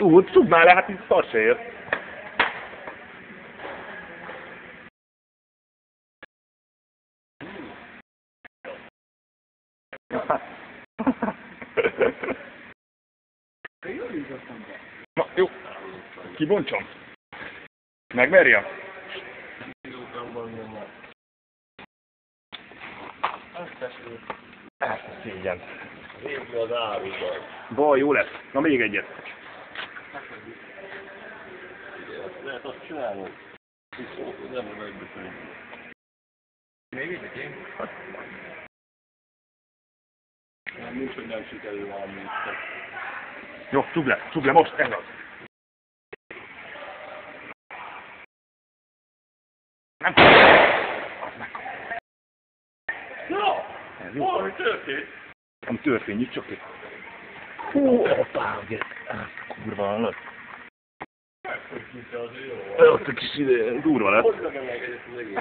Csukd már le, hát itt szar se ér. Na, jó. Kibontsam. Megverjem? Ezt a szégyen. Régi az áruban. Baj, jó lesz. Na még egyet. Lehet azt csinálni. Nem a megbeszélni. Még egyet én? Nincs, hogy nem sikerül valami. Jó, csukd le, most, ez az. Nem az meg. Na! Ez jó. Valami történt? Ami történik, csak itt. Hú, apáget. Kurva hallod. Megfogjuk azért jó. Ott a kis ide, durva lett. Hogy megemelkedett az egész?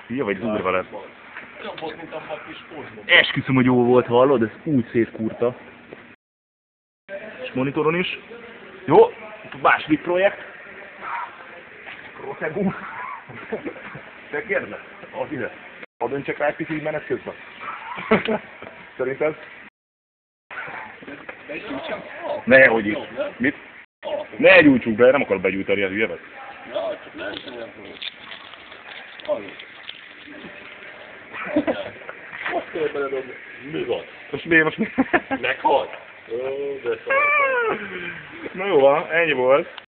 Hülye vagy durva lett. Jobb volt, mint a hat kis kozmos. Esküszöm, hogy jó volt, hallod? Ez úgy szétkurta. És monitoron is. Jó, második projekt. Protegum. Te kérdez? Az ide. Hadd öntsek rá egy picit menet közben. Szerinted? Nehogy is. Mit? Ne gyújtsuk be, nem akarok begyújtani, ez hülye vagy. Ja, csak nem tudom. Most kell beledobni. Mi van? Most mi? Meghalt? Ó, de szar. Na jó van, ennyi volt.